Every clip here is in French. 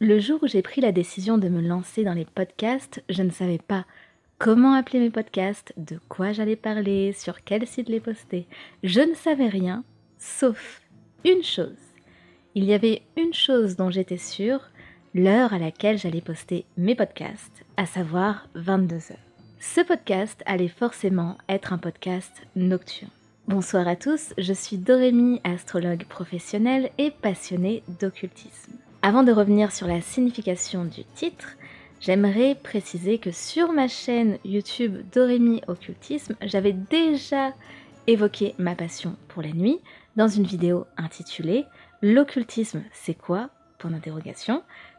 Le jour où j'ai pris la décision de me lancer dans les podcasts, je ne savais pas comment appeler mes podcasts, de quoi j'allais parler, sur quel site les poster. Je ne savais rien, sauf une chose. Il y avait une chose dont j'étais sûre, l'heure à laquelle j'allais poster mes podcasts, à savoir 22 heures. Ce podcast allait forcément être un podcast nocturne. Bonsoir à tous, je suis Dorémy, astrologue professionnelle et passionnée d'occultisme. Avant de revenir sur la signification du titre, j'aimerais préciser que sur ma chaîne YouTube Dorémy Occultisme, j'avais déjà évoqué ma passion pour la nuit dans une vidéo intitulée « L'occultisme, c'est quoi ?»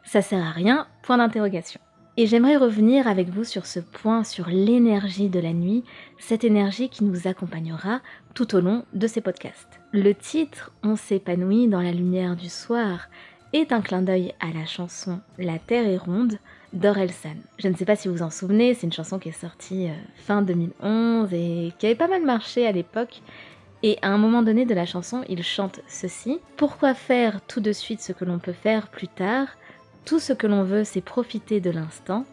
Ça sert à rien, point d'interrogation. Et j'aimerais revenir avec vous sur ce point, sur l'énergie de la nuit, cette énergie qui nous accompagnera tout au long de ces podcasts. Le titre « On s'épanouit dans la lumière du soir » est un clin d'œil à la chanson « La Terre est ronde » d'Orelsan. Je ne sais pas si vous vous en souvenez, c'est une chanson qui est sortie fin 2011 et qui avait pas mal marché à l'époque. Et à un moment donné de la chanson, il chante ceci. « Pourquoi faire tout de suite ce que l'on peut faire plus tard ? Tout ce que l'on veut, c'est profiter de l'instant.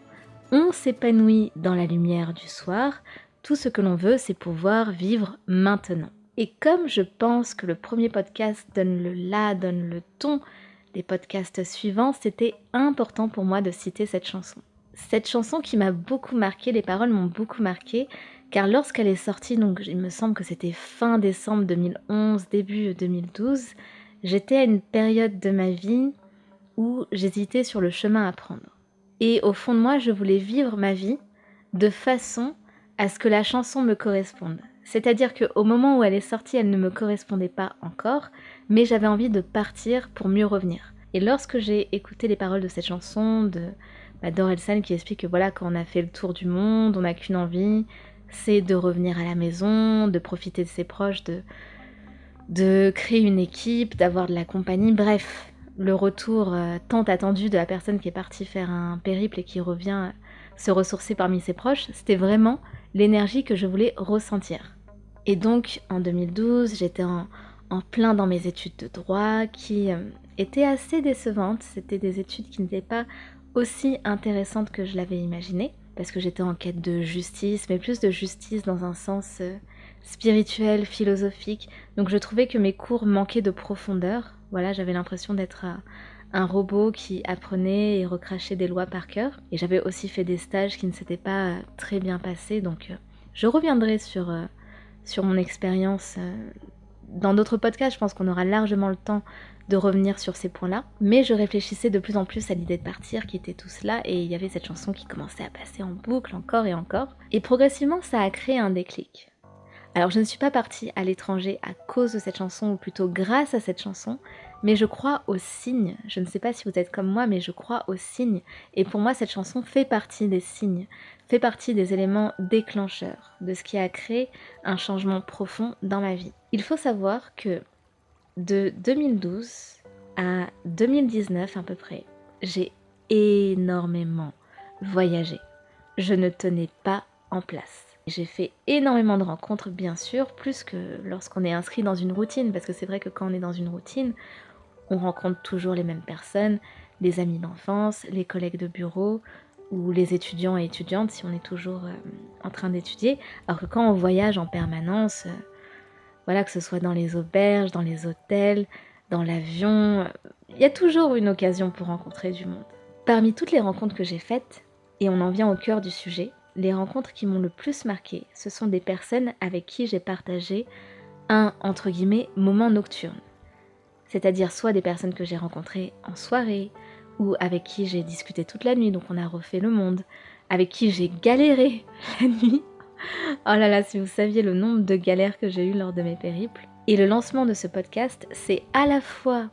On s'épanouit dans la lumière du soir. Tout ce que l'on veut, c'est pouvoir vivre maintenant. » Et comme je pense que le premier podcast donne le ton des podcasts suivants, c'était important pour moi de citer cette chanson. Cette chanson qui m'a beaucoup marquée, les paroles m'ont beaucoup marquée, car lorsqu'elle est sortie, donc il me semble que c'était fin décembre 2011, début 2012, j'étais à une période de ma vie où j'hésitais sur le chemin à prendre. Et au fond de moi, je voulais vivre ma vie de façon à ce que la chanson me corresponde. C'est-à-dire qu'au moment où elle est sortie, elle ne me correspondait pas encore, mais j'avais envie de partir pour mieux revenir. Et lorsque j'ai écouté les paroles de cette chanson d'Orelsan qui explique que voilà, quand on a fait le tour du monde, on n'a qu'une envie, c'est de revenir à la maison, de profiter de ses proches, de créer une équipe, d'avoir de la compagnie, bref, le retour tant attendu de la personne qui est partie faire un périple et qui revient se ressourcer parmi ses proches, c'était vraiment l'énergie que je voulais ressentir. Et donc en 2012, j'étais en plein dans mes études de droit qui étaient assez décevantes. C'était des études qui n'étaient pas aussi intéressantes que je l'avais imaginé, parce que j'étais en quête de justice, mais plus de justice dans un sens spirituel, philosophique. Donc je trouvais que mes cours manquaient de profondeur. Voilà, j'avais l'impression d'être un robot qui apprenait et recrachait des lois par cœur. Et j'avais aussi fait des stages qui ne s'étaient pas très bien passés, donc je reviendrai sur mon expérience dans d'autres podcasts. Je pense qu'on aura largement le temps de revenir sur ces points-là. Mais je réfléchissais de plus en plus à l'idée de partir, qui était tout cela, et il y avait cette chanson qui commençait à passer en boucle encore et encore. Et progressivement, ça a créé un déclic. Alors je ne suis pas partie à l'étranger à cause de cette chanson, ou plutôt grâce à cette chanson, mais je crois aux signes. Je ne sais pas si vous êtes comme moi, mais je crois aux signes. Et pour moi, cette chanson fait partie des signes, fait partie des éléments déclencheurs, de ce qui a créé un changement profond dans ma vie. Il faut savoir que de 2012 à 2019 à peu près, j'ai énormément voyagé. Je ne tenais pas en place. J'ai fait énormément de rencontres, bien sûr, plus que lorsqu'on est inscrit dans une routine, parce que c'est vrai que quand on est dans une routine, on rencontre toujours les mêmes personnes, les amis d'enfance, les collègues de bureau, ou les étudiants et étudiantes si on est toujours en train d'étudier, alors que quand on voyage en permanence, voilà, que ce soit dans les auberges, dans les hôtels, dans l'avion, il y a toujours une occasion pour rencontrer du monde. Parmi toutes les rencontres que j'ai faites, et on en vient au cœur du sujet, les rencontres qui m'ont le plus marqué, ce sont des personnes avec qui j'ai partagé un, entre guillemets, moment nocturne. C'est-à-dire soit des personnes que j'ai rencontrées en soirée, ou avec qui j'ai discuté toute la nuit, donc on a refait le monde, avec qui j'ai galéré la nuit. Oh là là, si vous saviez le nombre de galères que j'ai eues lors de mes périples. Et le lancement de ce podcast, c'est à la fois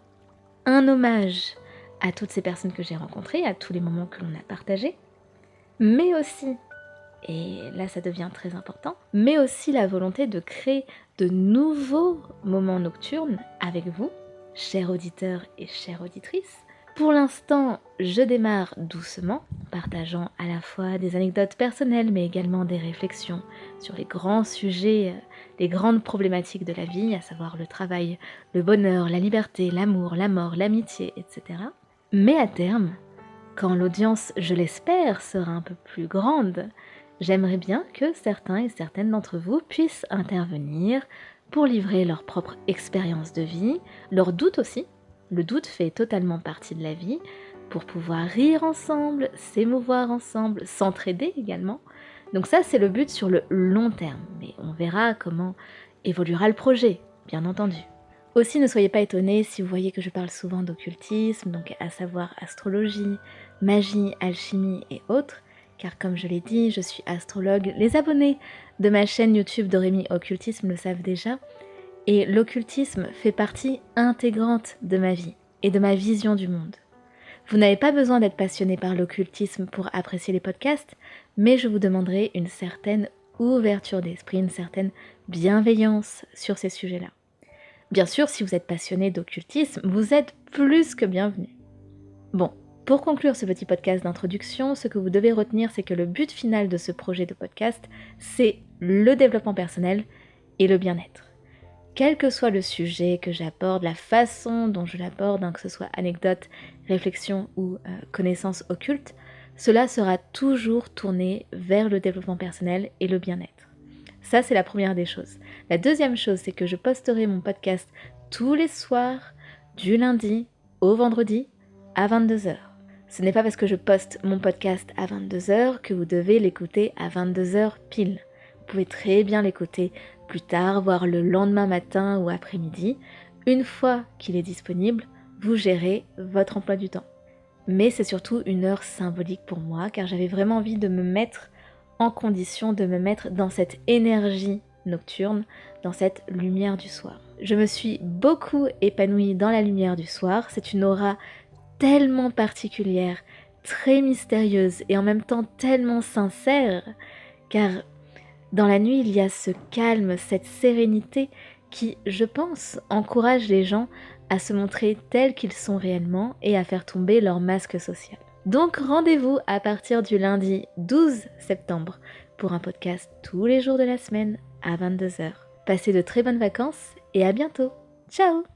un hommage à toutes ces personnes que j'ai rencontrées, à tous les moments que l'on a partagés, mais aussi, et là ça devient très important, mais aussi la volonté de créer de nouveaux moments nocturnes avec vous, chers auditeurs et chères auditrices. Pour l'instant, je démarre doucement, partageant à la fois des anecdotes personnelles, mais également des réflexions sur les grands sujets, les grandes problématiques de la vie, à savoir le travail, le bonheur, la liberté, l'amour, la mort, l'amitié, etc. Mais à terme, quand l'audience, je l'espère, sera un peu plus grande, j'aimerais bien que certains et certaines d'entre vous puissent intervenir pour livrer leur propre expérience de vie, leurs doutes aussi. Le doute fait totalement partie de la vie, pour pouvoir rire ensemble, s'émouvoir ensemble, s'entraider également. Donc ça, c'est le but sur le long terme, mais on verra comment évoluera le projet, bien entendu. Aussi, ne soyez pas étonnés si vous voyez que je parle souvent d'occultisme, donc à savoir astrologie, magie, alchimie et autres, car comme je l'ai dit, je suis astrologue. Les abonnés de ma chaîne YouTube Doremi Occultisme le savent déjà, et l'occultisme fait partie intégrante de ma vie et de ma vision du monde. Vous n'avez pas besoin d'être passionné par l'occultisme pour apprécier les podcasts, mais je vous demanderai une certaine ouverture d'esprit, une certaine bienveillance sur ces sujets-là. Bien sûr, si vous êtes passionné d'occultisme, vous êtes plus que bienvenu. Bon, pour conclure ce petit podcast d'introduction, ce que vous devez retenir, c'est que le but final de ce projet de podcast, c'est le développement personnel et le bien-être. Quel que soit le sujet que j'aborde, la façon dont je l'aborde, que ce soit anecdote, réflexion ou connaissance occulte, cela sera toujours tourné vers le développement personnel et le bien-être. Ça, c'est la première des choses. La deuxième chose, c'est que je posterai mon podcast tous les soirs, du lundi au vendredi, à 22h. Ce n'est pas parce que je poste mon podcast à 22h que vous devez l'écouter à 22h pile. Vous pouvez très bien l'écouter plus tard, voire le lendemain matin ou après-midi. Une fois qu'il est disponible, vous gérez votre emploi du temps. Mais c'est surtout une heure symbolique pour moi, car j'avais vraiment envie de me mettre en condition de me mettre dans cette énergie nocturne, dans cette lumière du soir. Je me suis beaucoup épanouie dans la lumière du soir, c'est une aura tellement particulière, très mystérieuse et en même temps tellement sincère, car dans la nuit il y a ce calme, cette sérénité qui, je pense, encourage les gens à se montrer tels qu'ils sont réellement et à faire tomber leur masque social. Donc rendez-vous à partir du lundi 12 septembre pour un podcast tous les jours de la semaine à 22h. Passez de très bonnes vacances et à bientôt. Ciao!